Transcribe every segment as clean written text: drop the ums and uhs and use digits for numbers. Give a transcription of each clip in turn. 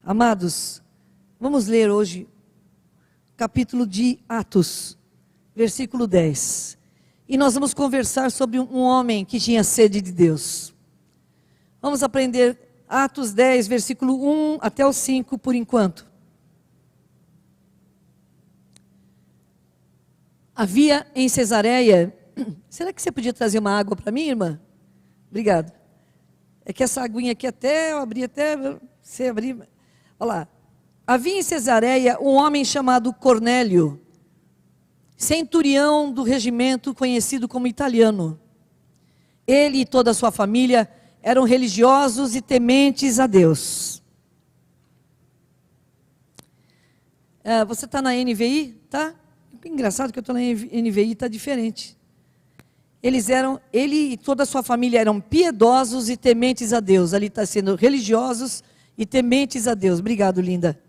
Amados, vamos ler hoje capítulo de Atos, versículo 10. E nós vamos conversar sobre um homem que tinha sede de Deus. Vamos aprender Atos 10, versículo 1 até o 5 por enquanto. Havia em Cesareia... Será que você podia trazer uma água para mim, irmã? Obrigado. É que essa aguinha aqui até, eu abri até... Você abrir... Olha lá. Havia em Cesareia um homem chamado Cornélio, centurião do regimento conhecido como italiano. Ele e toda a sua família eram religiosos e tementes a Deus. Você está na NVI? Tá? Engraçado que eu estou na NVI, está diferente. Ele e toda a sua família eram piedosos e tementes a Deus. Ali está sendo religiosos e tementes a Deus. Obrigado, linda.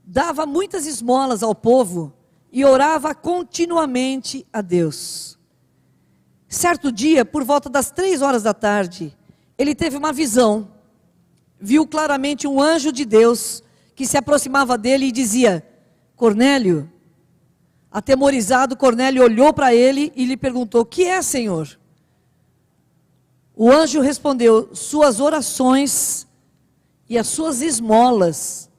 Dava muitas esmolas ao povo e orava continuamente a Deus. Certo dia, por volta das 3 da tarde, ele teve uma visão. Viu claramente um anjo de Deus que se aproximava dele e dizia: Cornélio. Atemorizado, Cornélio olhou para ele e lhe perguntou: que é, Senhor? O anjo respondeu: suas orações e as suas esmolas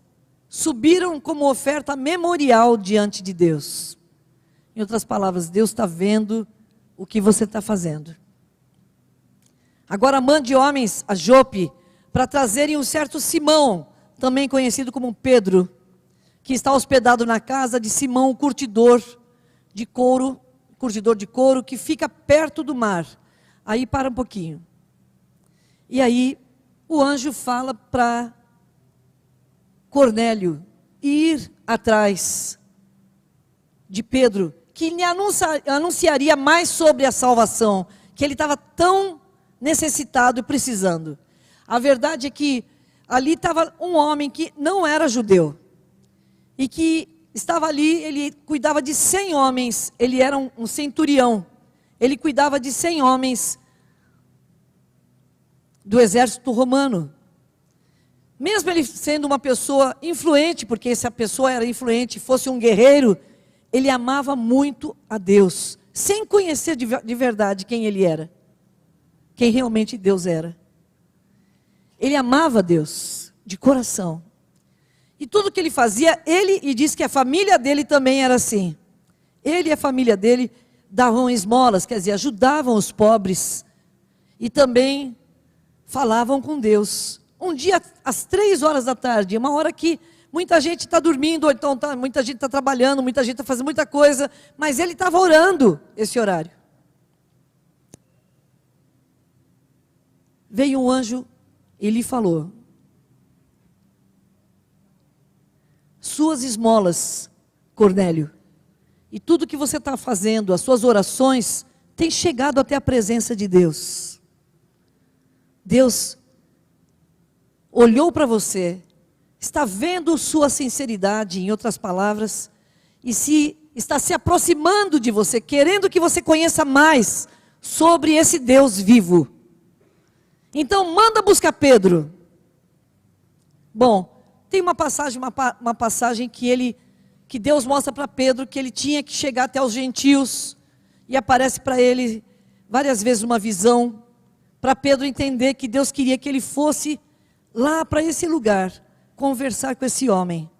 subiram como oferta memorial diante de Deus. Em outras palavras, Deus está vendo o que você está fazendo. Agora mande homens a Jope para trazerem um certo Simão, também conhecido como Pedro, que está hospedado na casa de Simão, curtidor de couro, que fica perto do mar. Aí para um pouquinho. E aí o anjo fala para Cornélio ir atrás de Pedro, que lhe anunciaria mais sobre a salvação, que ele estava tão necessitado e precisando. A verdade é que ali estava um homem que não era judeu, e que estava ali, ele cuidava de 100 homens, ele era um centurião, ele cuidava de 100 homens do exército romano. Mesmo ele sendo uma pessoa influente, porque se a pessoa era influente, fosse um guerreiro, ele amava muito a Deus, sem conhecer de verdade quem ele era, quem realmente Deus era. Ele amava Deus, de coração. E tudo que ele fazia, e diz que a família dele também era assim. Ele e a família dele davam esmolas, quer dizer, ajudavam os pobres. E também falavam com Deus. Um dia, às 3 da tarde, uma hora que muita gente está dormindo, ou então muita gente está trabalhando, muita gente está fazendo muita coisa, mas ele estava orando esse horário. Veio um anjo e lhe falou: suas esmolas, Cornélio, e tudo que você está fazendo, as suas orações, tem chegado até a presença de Deus. Deus olhou para você, está vendo sua sinceridade, em outras palavras, e está se aproximando de você, querendo que você conheça mais sobre esse Deus vivo. Então manda buscar Pedro. Bom, tem uma passagem que Deus mostra para Pedro que ele tinha que chegar até os gentios, e aparece para ele várias vezes uma visão, para Pedro entender que Deus queria que ele fosse lá para esse lugar, conversar com esse homem.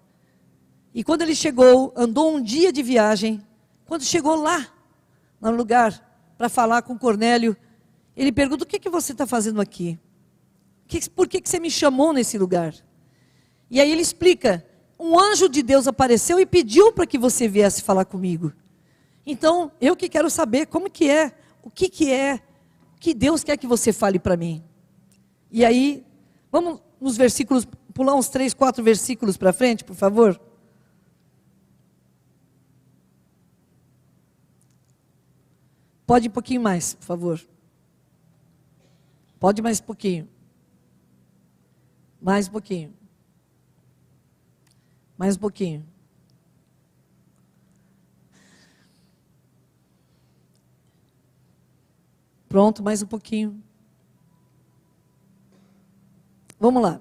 E quando ele chegou, andou um dia de viagem, quando chegou lá, no lugar, para falar com Cornélio, ele pergunta: o que você está fazendo aqui? Por que você me chamou nesse lugar? E aí ele explica: um anjo de Deus apareceu e pediu para que você viesse falar comigo. Então, eu que quero saber como que é, o que Deus quer que você fale para mim. E aí, vamos nos versículos, pular uns 3, 4 versículos para frente, por favor. Pode um pouquinho mais, por favor. Pode mais um pouquinho. Mais um pouquinho. Mais um pouquinho. Pronto, mais um pouquinho. Vamos lá.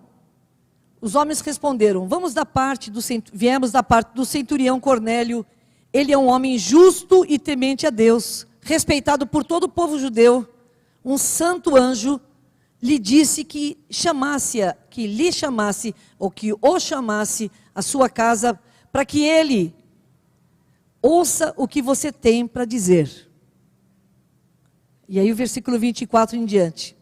Os homens responderam: viemos da parte do centurião Cornélio. Ele é um homem justo e temente a Deus, respeitado por todo o povo judeu. Um santo anjo lhe disse que lhe chamasse, ou que o chamasse à sua casa, para que ele ouça o que você tem para dizer. E aí o versículo 24 em diante.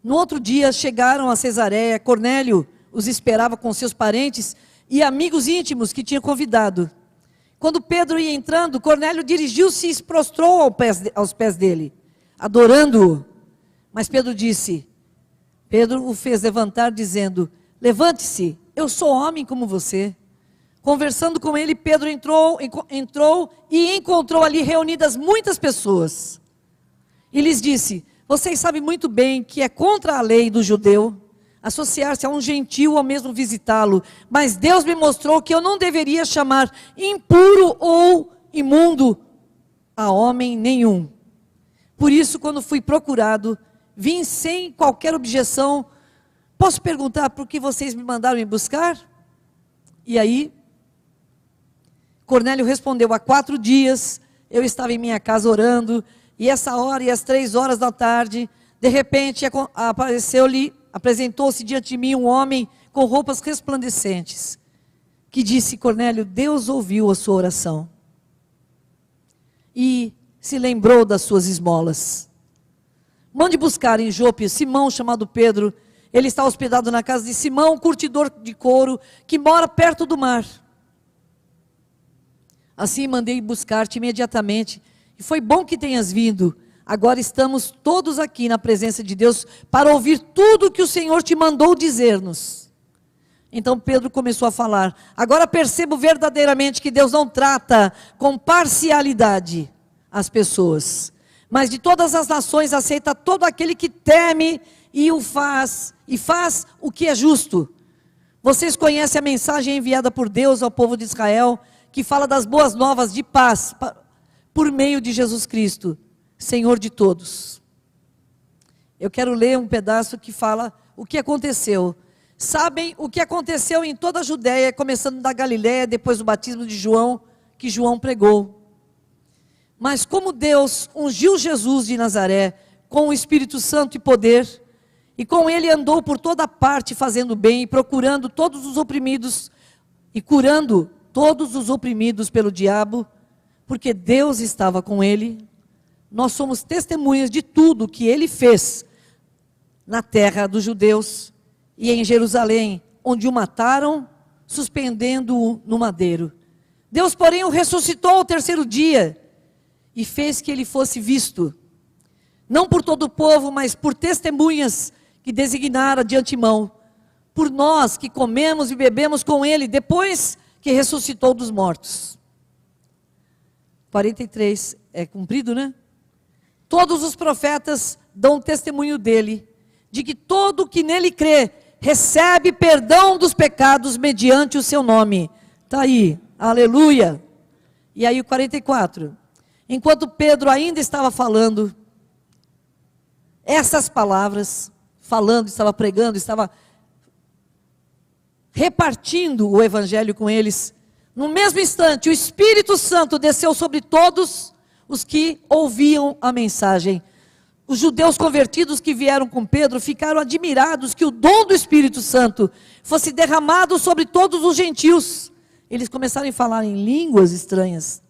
No outro dia chegaram a Cesareia. Cornélio os esperava com seus parentes e amigos íntimos que tinha convidado. Quando Pedro ia entrando, Cornélio dirigiu-se e se prostrou aos pés dele, adorando-o. Mas Pedro o fez levantar, dizendo: levante-se, eu sou homem como você. Conversando com ele, Pedro entrou e encontrou ali reunidas muitas pessoas. E lhes disse: vocês sabem muito bem que é contra a lei do judeu associar-se a um gentio ou mesmo visitá-lo, mas Deus me mostrou que eu não deveria chamar impuro ou imundo a homem nenhum. Por isso, quando fui procurado, vim sem qualquer objeção. Posso perguntar por que vocês me mandaram me buscar? E aí, Cornélio respondeu: há 4 dias eu estava em minha casa orando, e essa hora e às 3 horas da tarde, de repente apresentou-se diante de mim um homem com roupas resplandecentes, que disse: Cornélio, Deus ouviu a sua oração e se lembrou das suas esmolas. Mande buscar em Jope Simão, chamado Pedro. Ele está hospedado na casa de Simão, curtidor de couro, que mora perto do mar. Assim mandei buscar-te imediatamente, e foi bom que tenhas vindo. Agora estamos todos aqui na presença de Deus para ouvir tudo que o Senhor te mandou dizer-nos. Então Pedro começou a falar: agora percebo verdadeiramente que Deus não trata com parcialidade as pessoas, mas de todas as nações aceita todo aquele que teme e faz o que é justo. Vocês conhecem a mensagem enviada por Deus ao povo de Israel, que fala das boas novas de paz por meio de Jesus Cristo, Senhor de todos. Eu quero ler um pedaço que fala o que aconteceu. Sabem o que aconteceu em toda a Judéia, começando da Galiléia, depois do batismo de João, que João pregou. Mas como Deus ungiu Jesus de Nazaré com o Espírito Santo e poder, e com ele andou por toda parte fazendo bem e procurando todos os oprimidos e curando todos os oprimidos pelo diabo, porque Deus estava com ele. Nós somos testemunhas de tudo que ele fez na terra dos judeus e em Jerusalém, onde o mataram, suspendendo-o no madeiro. Deus, porém, o ressuscitou ao 3º dia e fez que ele fosse visto, não por todo o povo, mas por testemunhas que designara de antemão, por nós que comemos e bebemos com ele, depois que ressuscitou dos mortos. 43, é cumprido, né? Todos os profetas dão testemunho dele, de que todo que nele crê, recebe perdão dos pecados mediante o seu nome. Está aí, aleluia. E aí o 44, enquanto Pedro ainda estava falando essas palavras, estava pregando, estava repartindo o evangelho com eles, no mesmo instante o Espírito Santo desceu sobre todos os que ouviam a mensagem. Os judeus convertidos que vieram com Pedro ficaram admirados que o dom do Espírito Santo fosse derramado sobre todos os gentios. Eles começaram a falar em línguas estranhas,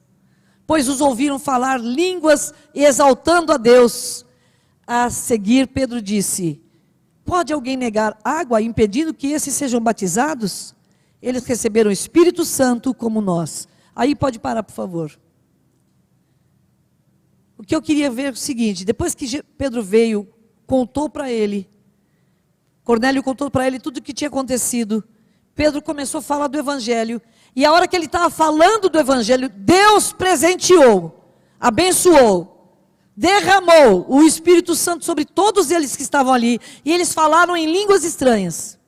pois os ouviram falar línguas e exaltando a Deus. A seguir, Pedro disse: pode alguém negar água impedindo que esses sejam batizados? Eles receberam o Espírito Santo como nós. Aí pode parar, por favor. O que eu queria ver é o seguinte: depois que Pedro veio, contou para ele, Cornélio contou para ele tudo o que tinha acontecido, Pedro começou a falar do Evangelho, e a hora que ele estava falando do Evangelho, Deus presenteou, abençoou, derramou o Espírito Santo sobre todos eles que estavam ali, e eles falaram em línguas estranhas.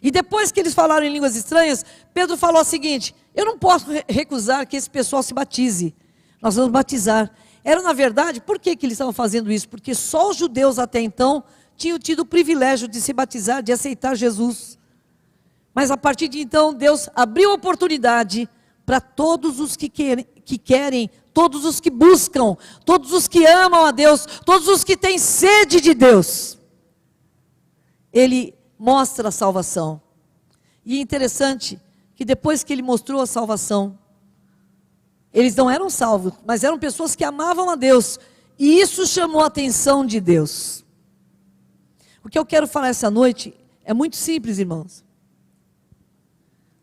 E depois que eles falaram em línguas estranhas, Pedro falou o seguinte: eu não posso recusar que esse pessoal se batize. Nós vamos batizar. Era, na verdade, por que eles estavam fazendo isso? Porque só os judeus até então tinham tido o privilégio de se batizar, de aceitar Jesus. Mas a partir de então, Deus abriu oportunidade para todos os que querem, todos os que buscam, todos os que amam a Deus, todos os que têm sede de Deus. Ele mostra a salvação. E é interessante que depois que ele mostrou a salvação, eles não eram salvos, mas eram pessoas que amavam a Deus. E isso chamou a atenção de Deus. O que eu quero falar essa noite é muito simples, irmãos.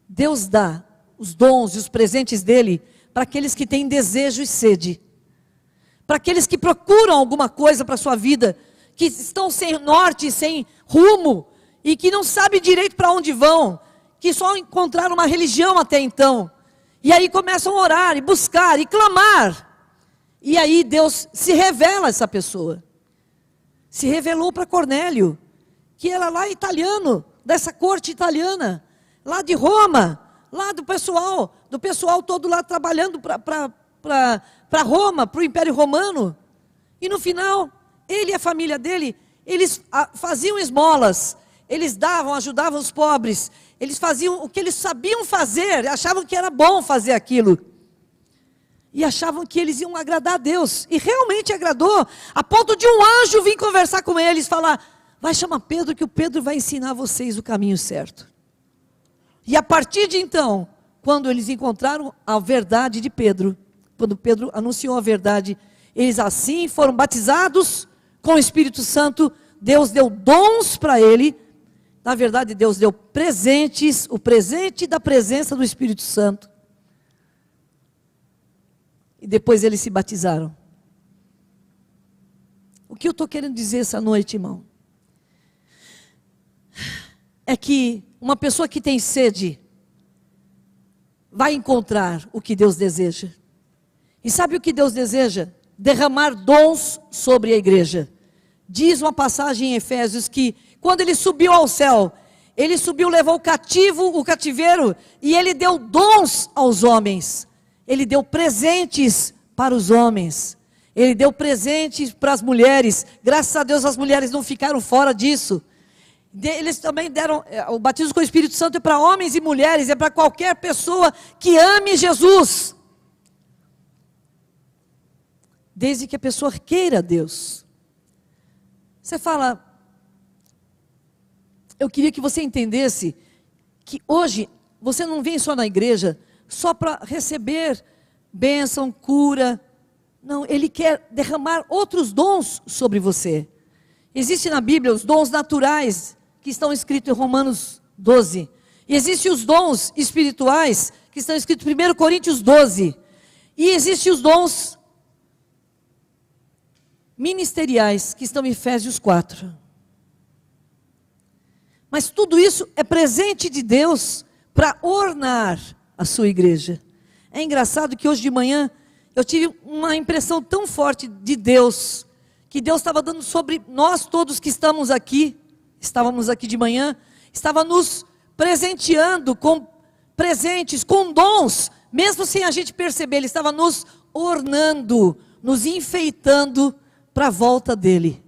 Deus dá os dons e os presentes dele para aqueles que têm desejo e sede. Para aqueles que procuram alguma coisa para a sua vida, que estão sem norte, sem rumo, e que não sabem direito para onde vão, que só encontraram uma religião até então. E aí começam a orar, e buscar, e clamar. E aí Deus se revela a essa pessoa. Se revelou para Cornélio, que era lá italiano, dessa corte italiana, lá de Roma, lá do pessoal todo lá trabalhando para Roma, para o Império Romano. E no final, ele e a família dele, eles faziam esmolas, eles davam, ajudavam os pobres, eles faziam o que eles sabiam fazer, achavam que era bom fazer aquilo. E achavam que eles iam agradar a Deus. E realmente agradou, a ponto de um anjo vir conversar com eles, falar, vai chamar Pedro, que o Pedro vai ensinar vocês o caminho certo. E a partir de então, quando eles encontraram a verdade de Pedro, quando Pedro anunciou a verdade, eles assim foram batizados com o Espírito Santo. Deus deu dons para ele. Na verdade, Deus deu presentes, o presente da presença do Espírito Santo. E depois eles se batizaram. O que eu estou querendo dizer essa noite, irmão? É que uma pessoa que tem sede vai encontrar o que Deus deseja. E sabe o que Deus deseja? Derramar dons sobre a igreja. Diz uma passagem em Efésios que quando ele subiu ao céu, ele subiu, levou o cativeiro, e ele deu dons aos homens. Ele deu presentes para os homens. Ele deu presentes para as mulheres. Graças a Deus as mulheres não ficaram fora disso. Eles também deram, o batismo com o Espírito Santo é para homens e mulheres, é para qualquer pessoa que ame Jesus. Desde que a pessoa queira Deus. Você fala, eu queria que você entendesse que hoje você não vem só na igreja só para receber bênção, cura. Não, Ele quer derramar outros dons sobre você. Existem na Bíblia os dons naturais, que estão escritos em Romanos 12. E existem os dons espirituais, que estão escritos em 1 Coríntios 12. E existem os dons ministeriais, que estão em Efésios 4. Mas tudo isso é presente de Deus para ornar a sua igreja. É engraçado que hoje de manhã eu tive uma impressão tão forte de Deus, que Deus estava dando sobre nós todos que estávamos aqui de manhã, estava nos presenteando com presentes, com dons, mesmo sem a gente perceber. Ele estava nos ornando, nos enfeitando para a volta dele.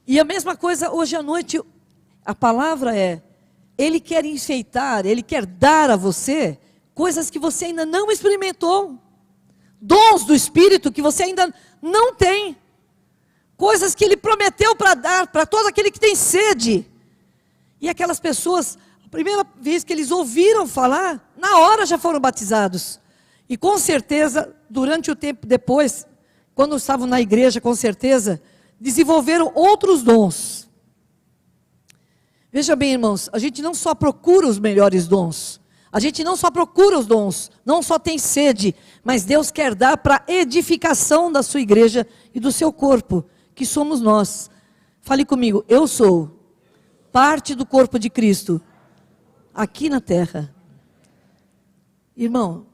E a mesma coisa hoje à noite, a palavra é, Ele quer enfeitar, Ele quer dar a você coisas que você ainda não experimentou, dons do Espírito que você ainda não tem, coisas que Ele prometeu para dar para todo aquele que tem sede. E aquelas pessoas, a primeira vez que eles ouviram falar, na hora já foram batizados. E com certeza, durante o tempo depois, quando estavam na igreja, com certeza, desenvolveram outros dons. Veja bem, irmãos, a gente não só procura os melhores dons, a gente não só procura os dons, não só tem sede, mas Deus quer dar para edificação da sua igreja e do seu corpo, que somos nós. Fale comigo, eu sou parte do corpo de Cristo, aqui na terra. Irmão,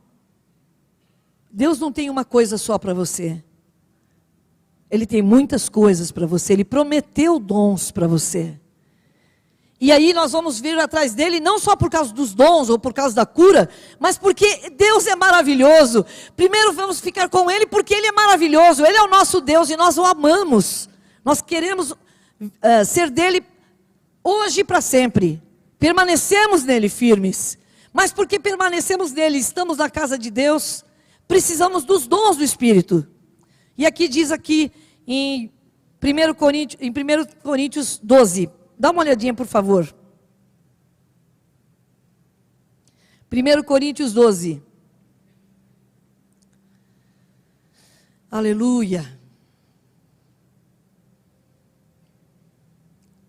Deus não tem uma coisa só para você. Ele tem muitas coisas para você. Ele prometeu dons para você. E aí nós vamos vir atrás dele, não só por causa dos dons ou por causa da cura, mas porque Deus é maravilhoso. Primeiro vamos ficar com Ele porque Ele é maravilhoso. Ele é o nosso Deus e nós o amamos. Nós queremos ser dele hoje e para sempre. Permanecemos nele firmes. Mas porque permanecemos nele, estamos na casa de Deus, precisamos dos dons do Espírito. E aqui diz aqui em 1 Coríntios 12. Dá uma olhadinha, por favor. 1 Coríntios 12. Aleluia.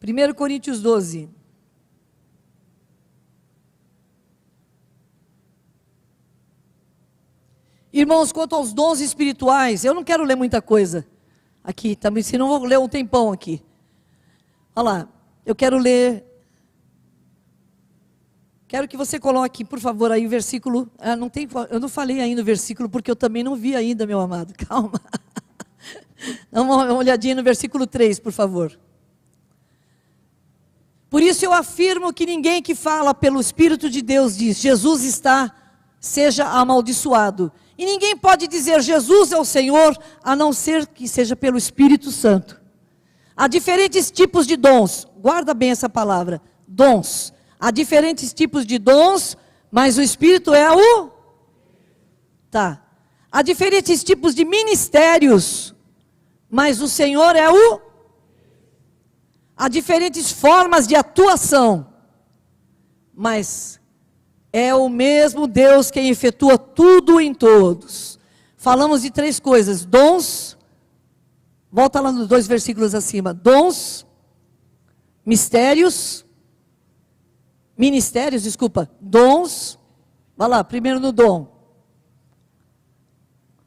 1 Coríntios 12. Irmãos, quanto aos dons espirituais, eu não quero ler muita coisa aqui, também, senão vou ler um tempão aqui. Olha lá, eu quero ler. Quero que você coloque, por favor, aí o versículo. Eu não falei ainda o versículo, porque eu também não vi ainda, meu amado. Calma. Dá uma olhadinha no versículo 3, por favor. Por isso eu afirmo que ninguém que fala pelo Espírito de Deus diz, Jesus seja amaldiçoado. E ninguém pode dizer, Jesus é o Senhor, a não ser que seja pelo Espírito Santo. Há diferentes tipos de dons. Guarda bem essa palavra, dons. Há diferentes tipos de dons, mas o Espírito é o... Tá. Há diferentes tipos de ministérios, mas o Senhor é o... Há diferentes formas de atuação, mas é o mesmo Deus quem efetua tudo em todos. Falamos de 3 coisas, dons, volta lá nos 2 versículos acima, dons, dons, vai lá, primeiro no dom,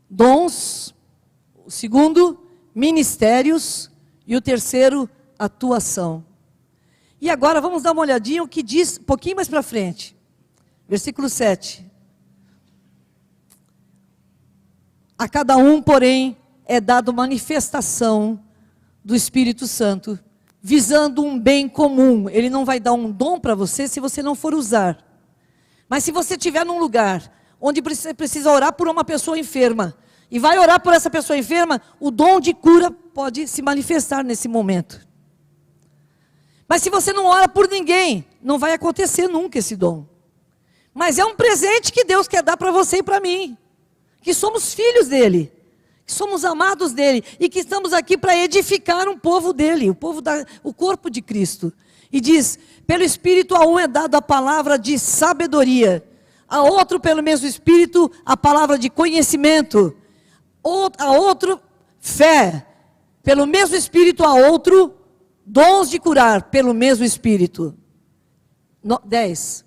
dons, o segundo, ministérios, e o terceiro, atuação. E agora vamos dar uma olhadinha o que diz, um pouquinho mais para frente, versículo 7. A cada um, porém, é dado manifestação do Espírito Santo, visando um bem comum. Ele não vai dar um dom para você se você não for usar. Mas se você estiver num lugar onde você precisa orar por uma pessoa enferma, e vai orar por essa pessoa enferma, o dom de cura pode se manifestar nesse momento. Mas se você não ora por ninguém, não vai acontecer nunca esse dom. Mas é um presente que Deus quer dar para você e para mim. Que somos filhos dele. Que somos amados dele. E que estamos aqui para edificar um povo dele. O corpo de Cristo. E diz, pelo Espírito a um é dado a palavra de sabedoria. A outro, pelo mesmo Espírito, a palavra de conhecimento. A outro, fé. Pelo mesmo Espírito a outro, dons de curar. Pelo mesmo Espírito. 10.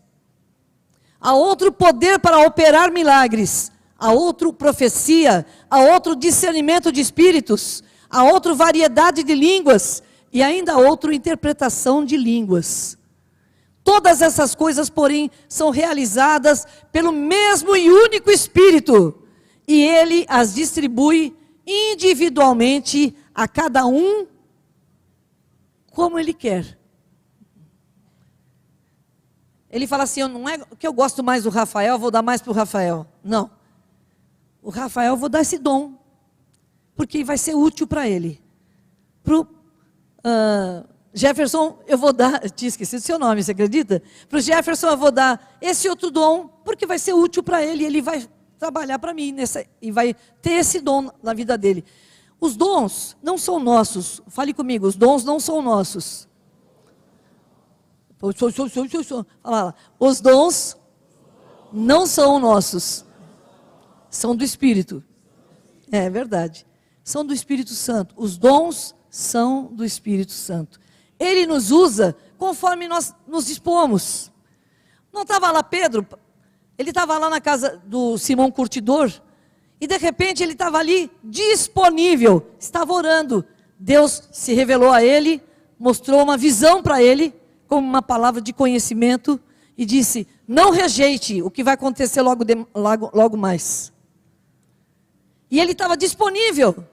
A outro poder para operar milagres, a outro profecia, a outro discernimento de espíritos, a outro variedade de línguas e ainda a outro interpretação de línguas. Todas essas coisas, porém, são realizadas pelo mesmo e único Espírito, e Ele as distribui individualmente a cada um como Ele quer. Ele fala assim, não é que eu gosto mais do Rafael, vou dar mais para o Rafael. Não. O Rafael, eu vou dar esse dom, porque vai ser útil para ele. Para o Jefferson, eu vou dar, tinha esquecido o seu nome, você acredita? Para o Jefferson, eu vou dar esse outro dom, porque vai ser útil para ele, ele vai trabalhar para mim, e vai ter esse dom na vida dele. Os dons não são nossos, fale comigo, os dons não são nossos. Os dons não são nossos, são do Espírito. É verdade, são do Espírito Santo. Os dons são do Espírito Santo. Ele nos usa conforme nós nos dispomos. Não estava lá Pedro, ele estava lá na casa do Simão Curtidor, e de repente ele estava ali disponível, estava orando. Deus se revelou a ele, mostrou uma visão para ele, como uma palavra de conhecimento, e disse, não rejeite o que vai acontecer logo mais. E ele estava disponível,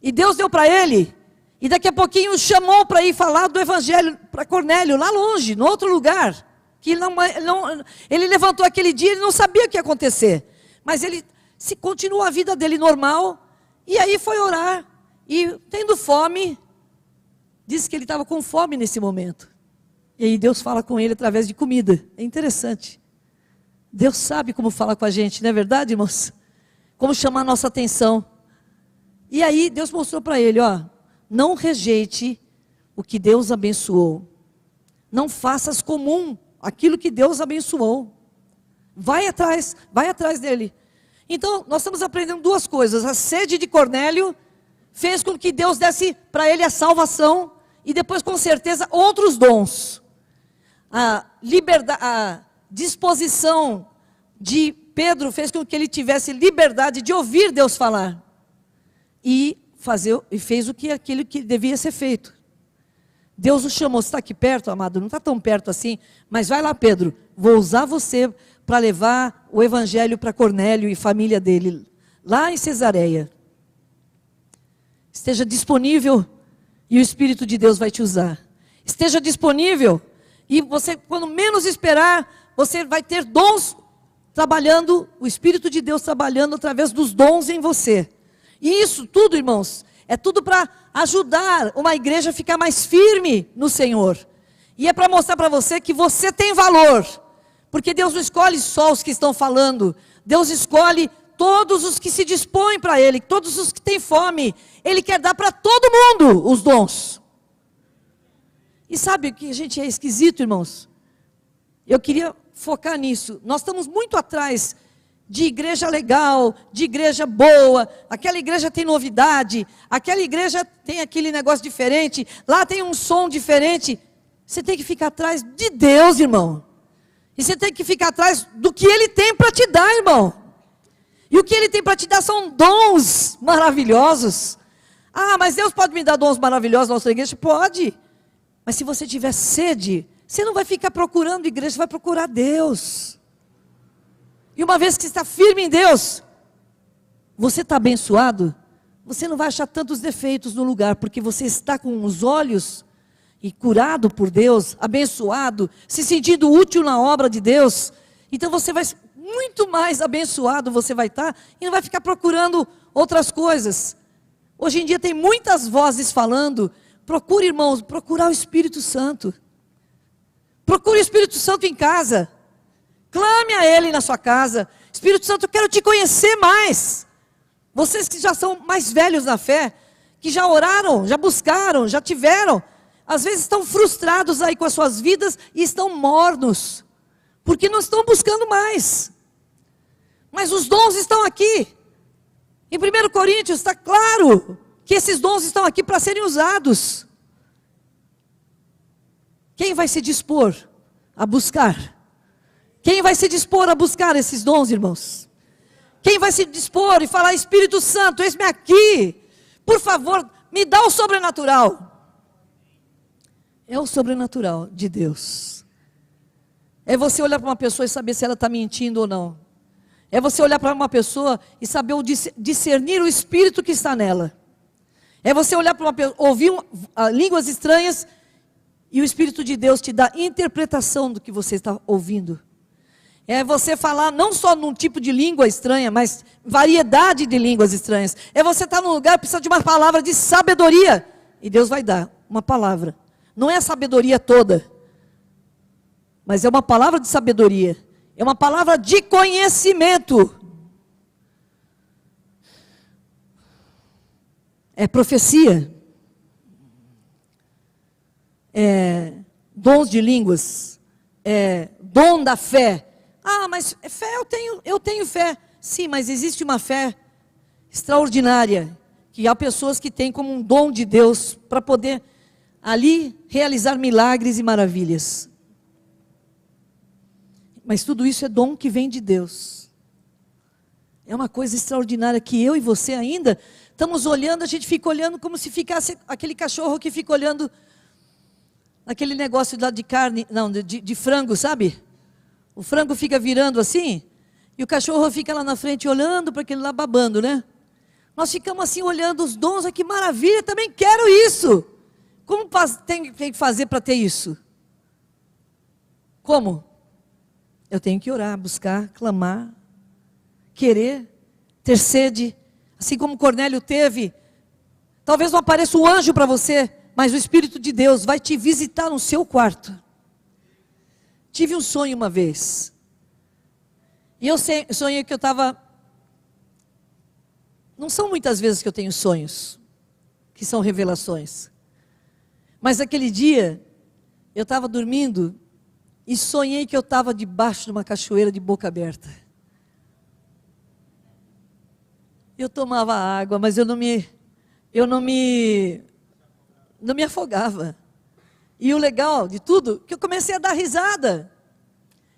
e Deus deu para ele, e daqui a pouquinho chamou para ir falar do Evangelho para Cornélio, lá longe, no outro lugar, que ele levantou aquele dia, ele não sabia o que ia acontecer, mas ele continuou a vida dele normal, e aí foi orar, e tendo fome, diz que ele estava com fome nesse momento. E aí Deus fala com ele através de comida. É interessante. Deus sabe como falar com a gente, não é verdade, irmãos? Como chamar a nossa atenção. E aí Deus mostrou para ele, ó, não rejeite o que Deus abençoou. Não faças comum aquilo que Deus abençoou. Vai atrás dele. Então, nós estamos aprendendo duas coisas. A sede de Cornélio fez com que Deus desse para ele a salvação e depois, com certeza, outros dons. A disposição de Pedro fez com que ele tivesse liberdade de ouvir Deus falar. E fez aquilo que devia ser feito. Deus o chamou. Você está aqui perto, amado? Não está tão perto assim, mas vai lá, Pedro. Vou usar você para levar o evangelho para Cornélio e família dele, lá em Cesareia. Esteja disponível e o Espírito de Deus vai te usar. Esteja disponível e você, quando menos esperar, você vai ter dons trabalhando, o Espírito de Deus trabalhando através dos dons em você. E isso tudo, irmãos, é tudo para ajudar uma igreja a ficar mais firme no Senhor. E é para mostrar para você que você tem valor. Porque Deus não escolhe só os que estão falando. Deus escolhe todos os que se dispõem para Ele, todos os que têm fome. Ele quer dar para todo mundo os dons. E sabe o que a gente é esquisito, irmãos? Eu queria focar nisso. Nós estamos muito atrás de igreja legal, de igreja boa, aquela igreja tem novidade, aquela igreja tem aquele negócio diferente, lá tem um som diferente. Você tem que ficar atrás de Deus, irmão. E você tem que ficar atrás do que Ele tem para te dar, irmão. E o que Ele tem para te dar são dons maravilhosos. Ah, mas Deus pode me dar dons maravilhosos na nossa igreja? Pode. Mas se você tiver sede, você não vai ficar procurando igreja, você vai procurar Deus. E uma vez que você está firme em Deus, você está abençoado, você não vai achar tantos defeitos no lugar, porque você está com os olhos e curado por Deus, abençoado, se sentindo útil na obra de Deus. Então você vai, muito mais abençoado você vai estar, e não vai ficar procurando outras coisas. Hoje em dia tem muitas vozes falando, procure, irmãos, procurar o Espírito Santo. Procure o Espírito Santo em casa. Clame a Ele na sua casa. Espírito Santo, eu quero te conhecer mais. Vocês que já são mais velhos na fé, que já oraram, já buscaram, já tiveram, às vezes estão frustrados aí com as suas vidas e estão mornos, porque não estão buscando mais. Mas os dons estão aqui. Em 1 Coríntios está claro que esses dons estão aqui para serem usados. Quem vai se dispor a buscar? Quem vai se dispor a buscar esses dons, irmãos? Quem vai se dispor e falar, Espírito Santo, eis-me aqui, por favor, me dá o sobrenatural. É o sobrenatural de Deus. É você olhar para uma pessoa e saber se ela está mentindo ou não. É você olhar para uma pessoa e saber discernir o Espírito que está nela. É você olhar para uma pessoa, ouvir línguas estranhas e o Espírito de Deus te dá interpretação do que você está ouvindo. É você falar não só num tipo de língua estranha, mas variedade de línguas estranhas. É você estar num lugar que precisa de uma palavra de sabedoria. E Deus vai dar uma palavra. Não é a sabedoria toda, mas é uma palavra de sabedoria. É uma palavra de conhecimento. É profecia. É dons de línguas. É dom da fé. Ah, mas fé eu tenho fé. Sim, mas existe uma fé extraordinária, que há pessoas que têm como um dom de Deus, para poder ali realizar milagres e maravilhas. Mas tudo isso é dom que vem de Deus. É uma coisa extraordinária que eu e você ainda estamos olhando, a gente fica olhando como se ficasse aquele cachorro que fica olhando aquele negócio lá de carne, não, de frango, sabe? O frango fica virando assim, e o cachorro fica lá na frente olhando para aquele lá babando, né? Nós ficamos assim olhando os dons, que maravilha, também quero isso. Como tem que fazer para ter isso? Como? Eu tenho que orar, buscar, clamar, querer, ter sede, assim como Cornélio teve. Talvez não apareça um anjo para você, mas o Espírito de Deus vai te visitar no seu quarto. Tive um sonho uma vez, e eu sonhei que eu estava... Não são muitas vezes que eu tenho sonhos, que são revelações, mas aquele dia, eu estava dormindo, e sonhei que eu estava debaixo de uma cachoeira de boca aberta. Eu tomava água, mas eu não me afogava. E o legal de tudo, que eu comecei a dar risada.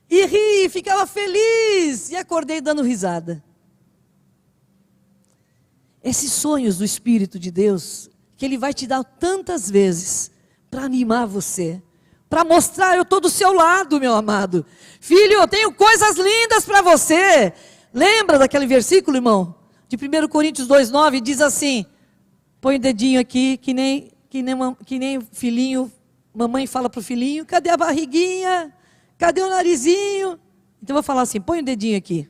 E ri, ficava feliz. E acordei dando risada. Esses sonhos do Espírito de Deus, que Ele vai te dar tantas vezes, para animar você, para mostrar, eu estou do seu lado, meu amado. Filho, eu tenho coisas lindas para você. Lembra daquele versículo, irmão? De 1 Coríntios 2,9, diz assim, põe o dedinho aqui, que nem filhinho, mamãe fala para o filhinho, cadê a barriguinha? Cadê o narizinho? Então eu vou falar assim, põe o dedinho aqui.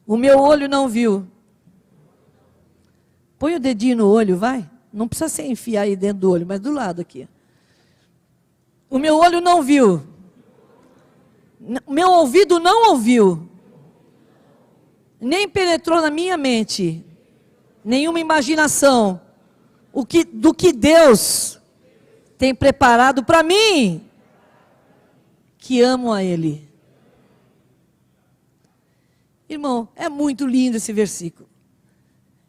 O meu olho não viu. Põe o dedinho no olho, vai. Não precisa se enfiar aí dentro do olho, mas do lado aqui. O meu olho não viu. O meu ouvido não ouviu. Nem penetrou na minha mente. Nenhuma imaginação. Do que Deus tem preparado para mim, que amo a Ele. Irmão, é muito lindo esse versículo.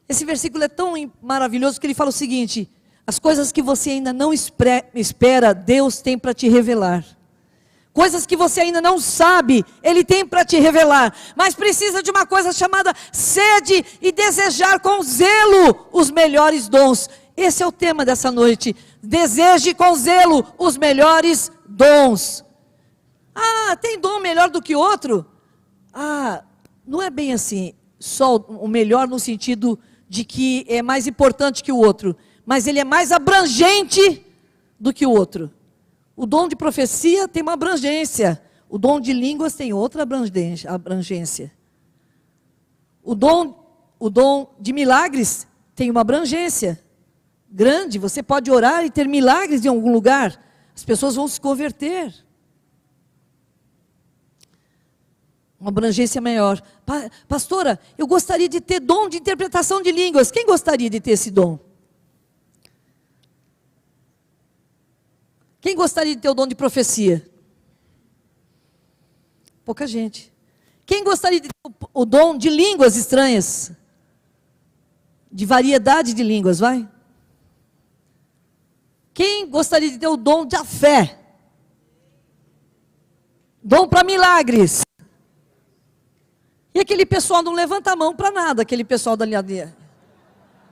Esse versículo é tão maravilhoso que ele fala o seguinte: as coisas que você ainda não espera, Deus tem para te revelar. Coisas que você ainda não sabe, Ele tem para te revelar. Mas precisa de uma coisa chamada sede e desejar com zelo os melhores dons. Esse é o tema dessa noite. Deseje com zelo os melhores dons. Ah, tem dom melhor do que outro? Ah, não é bem assim. Só o melhor no sentido de que é mais importante que o outro. Mas ele é mais abrangente do que o outro. O dom de profecia tem uma abrangência. O dom de línguas tem outra abrangência. O dom de milagres tem uma abrangência grande. Você pode orar e ter milagres em algum lugar. As pessoas vão se converter. Uma abrangência maior. Pastora, eu gostaria de ter dom de interpretação de línguas. Quem gostaria de ter esse dom? Quem gostaria de ter o dom de profecia? Pouca gente. Quem gostaria de ter o dom de línguas estranhas? De variedade de línguas, vai? Quem gostaria de ter o dom da fé? Dom para milagres. E aquele pessoal não levanta a mão para nada, aquele pessoal da linhadeira.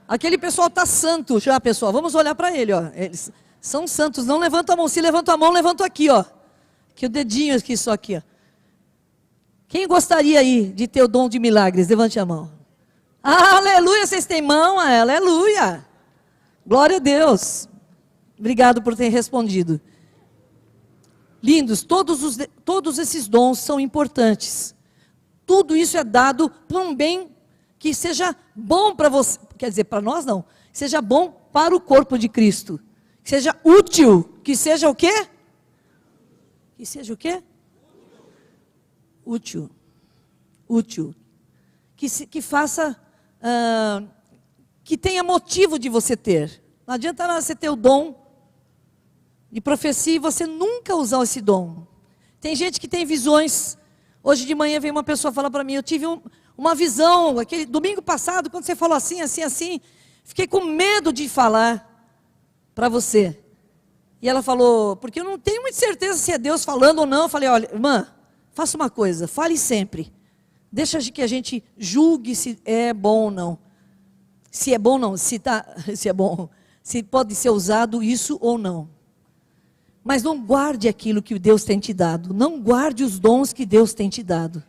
Aquele pessoal está santo já, pessoal. Vamos olhar para ele, ó. Eles são santos, não levantam a mão. Se levantam a mão, levantam aqui, ó. Aqui o dedinho aqui, só aqui, ó. Quem gostaria aí de ter o dom de milagres? Levante a mão. Ah, aleluia, vocês têm mão? Aleluia. Glória a Deus. Obrigado por ter respondido. Lindos, todos esses dons são importantes. Tudo isso é dado por um bem que seja bom para você. Quer dizer, para nós não. Que seja bom para o corpo de Cristo. Que seja útil. Que seja o quê? Que seja o quê? Útil. Útil. Que faça... que tenha motivo de você ter. Não adianta nada você ter o dom de profecia e você nunca usar esse dom. Tem gente que tem visões. Hoje de manhã veio uma pessoa falar para mim, eu tive uma visão, aquele domingo passado, quando você falou assim, fiquei com medo de falar para você. E ela falou, porque eu não tenho muita certeza se é Deus falando ou não. Eu falei, olha, irmã, faça uma coisa, fale sempre. Deixa que a gente julgue se é bom ou não. Se é bom ou não, se é bom, se pode ser usado isso ou não. Mas não guarde aquilo que Deus tem te dado. Não guarde os dons que Deus tem te dado.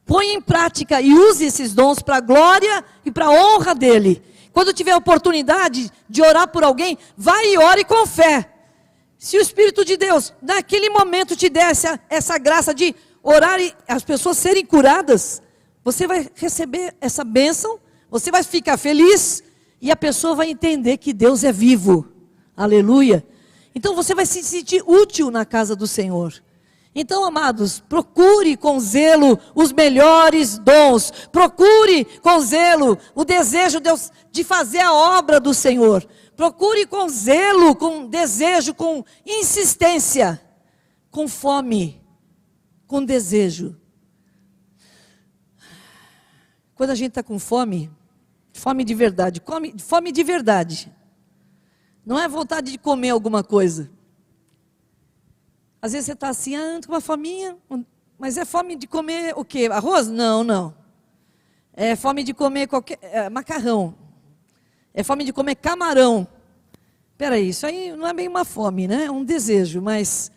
Põe em prática e use esses dons para a glória e para a honra dEle. Quando tiver oportunidade de orar por alguém, vai e ore com fé. Se o Espírito de Deus, naquele momento, te der essa graça de orar e as pessoas serem curadas, você vai receber essa bênção, você vai ficar feliz e a pessoa vai entender que Deus é vivo. Aleluia. Então você vai se sentir útil na casa do Senhor. Então, amados, procure com zelo os melhores dons. Procure com zelo o desejo de fazer a obra do Senhor. Procure com zelo, com desejo, com insistência, com fome, com desejo. Quando a gente está com fome, fome de verdade, fome de verdade. Não é vontade de comer alguma coisa. Às vezes você está assim, com uma fominha, mas é fome de comer o quê? Arroz? Não, não. É fome de comer macarrão. É fome de comer camarão. Espera aí, isso aí não é bem uma fome, né? É um desejo, mas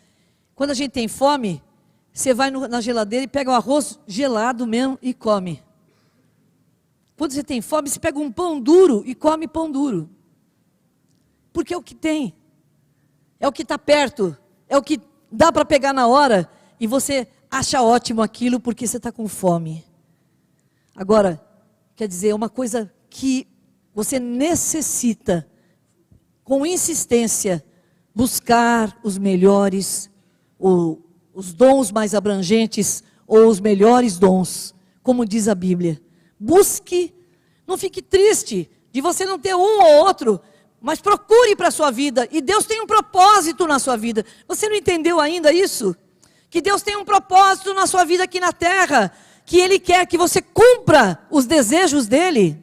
quando a gente tem fome, você vai na geladeira e pega o arroz gelado mesmo e come. Quando você tem fome, você pega um pão duro e come pão duro. Porque é o que tem. É o que está perto. É o que dá para pegar na hora e você acha ótimo aquilo porque você está com fome. Agora, quer dizer, é uma coisa que você necessita, com insistência, buscar os melhores, os dons mais abrangentes, ou os melhores dons, como diz a Bíblia. Busque, não fique triste de você não ter um ou outro, mas procure para a sua vida, e Deus tem um propósito na sua vida. Você não entendeu ainda isso? Que Deus tem um propósito na sua vida aqui na terra, que Ele quer que você cumpra os desejos dEle.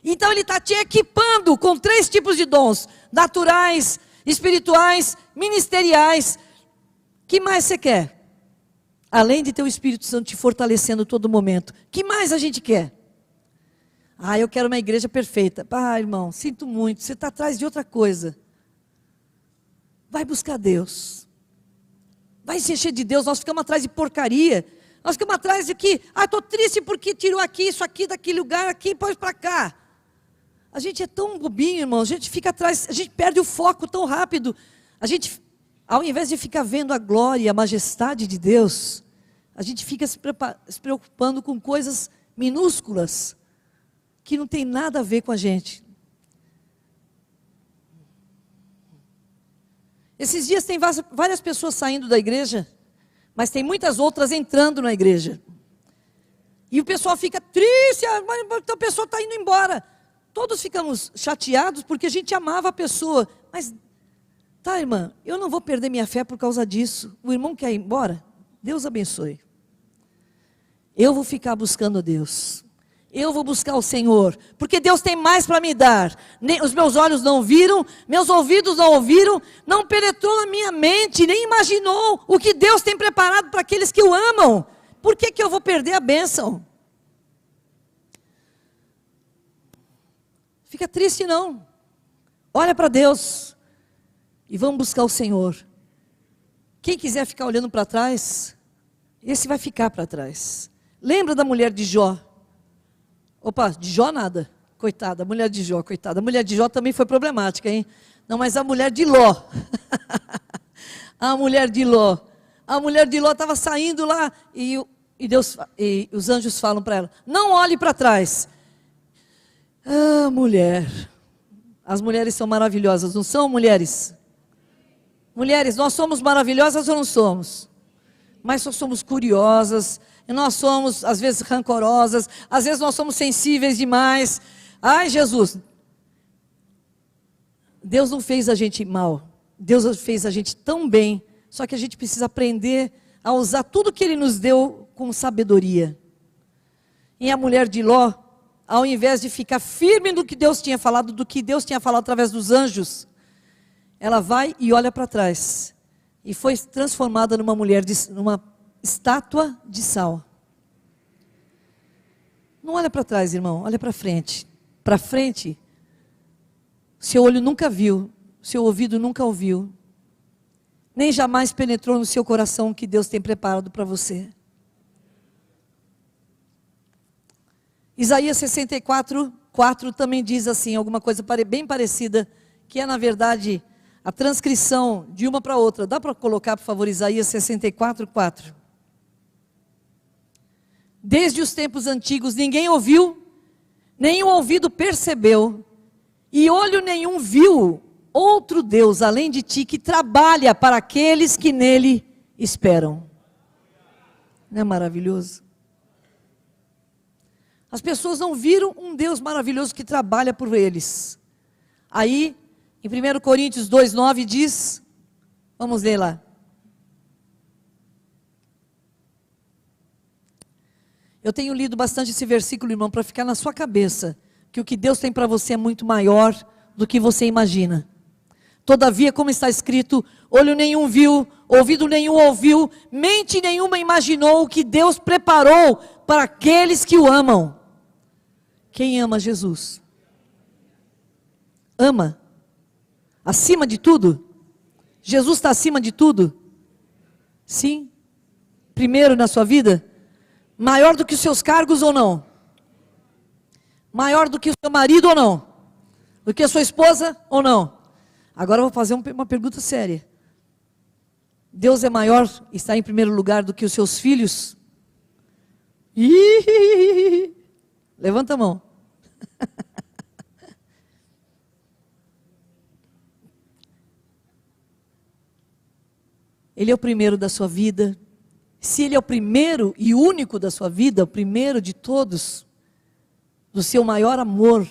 Então Ele está te equipando com 3 tipos de dons: naturais, espirituais, ministeriais. Que mais você quer? Além de ter o Espírito Santo te fortalecendo todo momento, que mais a gente quer? Eu quero uma igreja perfeita. Irmão, sinto muito, você está atrás de outra coisa. Vai buscar Deus. Vai se encher de Deus. Nós ficamos atrás de porcaria. Nós ficamos atrás de que, estou triste porque tirou aqui, isso aqui, daquele lugar, aqui, pôs para cá. A gente é tão bobinho, irmão. A gente fica atrás, a gente perde o foco tão rápido. A gente, ao invés de ficar vendo a glória e a majestade de Deus, a gente fica se preocupando com coisas minúsculas, que não tem nada a ver com a gente. Esses dias tem várias pessoas saindo da igreja, mas tem muitas outras entrando na igreja. E o pessoal fica triste, a pessoa está indo embora. Todos ficamos chateados porque a gente amava a pessoa. Mas, irmã, eu não vou perder minha fé por causa disso. O irmão quer ir embora? Deus abençoe. Eu vou ficar buscando Deus. Eu vou buscar o Senhor, porque Deus tem mais para me dar. Os meus olhos não viram, meus ouvidos não ouviram, não penetrou na minha mente, nem imaginou o que Deus tem preparado para aqueles que o amam. Por que eu vou perder a bênção? Fica triste não. Olha para Deus e vamos buscar o Senhor. Quem quiser ficar olhando para trás, esse vai ficar para trás. Lembra da mulher de Jó? De Jó nada, coitada, a mulher de Jó, coitada. A mulher de Jó também foi problemática, hein? Não, mas a mulher de Ló. A mulher de Ló. A mulher de Ló estava saindo lá e os anjos falam para ela: não olhe para trás. Mulher. As mulheres são maravilhosas, não são, mulheres? Mulheres, nós somos maravilhosas ou não somos? Mas só somos curiosas. E nós somos, às vezes, rancorosas, às vezes nós somos sensíveis demais. Jesus, Deus não fez a gente mal, Deus fez a gente tão bem, só que a gente precisa aprender a usar tudo que Ele nos deu com sabedoria. E a mulher de Ló, ao invés de ficar firme no que Deus tinha falado, do que Deus tinha falado através dos anjos, ela vai e olha para trás, e foi transformada numa numa estátua de sal. Não olha para trás, irmão, olha para frente. Para frente, seu olho nunca viu, seu ouvido nunca ouviu, nem jamais penetrou no seu coração o que Deus tem preparado para você. Isaías 64:4 também diz assim, alguma coisa bem parecida, que é na verdade a transcrição de uma para outra. Dá para colocar, por favor, Isaías 64:4. Desde os tempos antigos ninguém ouviu, nem o ouvido percebeu, e olho nenhum viu outro Deus além de ti, que trabalha para aqueles que nele esperam. Não é maravilhoso? As pessoas não viram um Deus maravilhoso que trabalha por eles. Aí, em 1 Coríntios 2,9 diz, vamos ler lá. Eu tenho lido bastante esse versículo, irmão, para ficar na sua cabeça, que o que Deus tem para você é muito maior do que você imagina. Todavia, como está escrito, olho nenhum viu, ouvido nenhum ouviu, mente nenhuma imaginou o que Deus preparou para aqueles que o amam. Quem ama Jesus? Ama? Acima de tudo? Jesus está acima de tudo? Sim? Primeiro na sua vida? Maior do que os seus cargos ou não? Maior do que o seu marido ou não? Do que a sua esposa ou não? Agora eu vou fazer uma pergunta séria. Deus é maior, está em primeiro lugar do que os seus filhos? Levanta a mão. Ele é o primeiro da sua vida. Se Ele é o primeiro e único da sua vida, o primeiro de todos, do seu maior amor,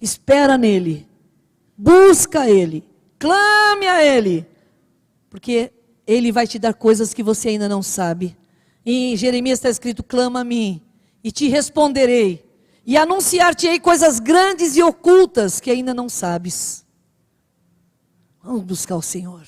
espera nele, busca Ele, clame a Ele, porque Ele vai te dar coisas que você ainda não sabe. Em Jeremias está escrito, clama a mim, e te responderei, e anunciar-te-ei coisas grandes e ocultas que ainda não sabes. Vamos buscar o Senhor.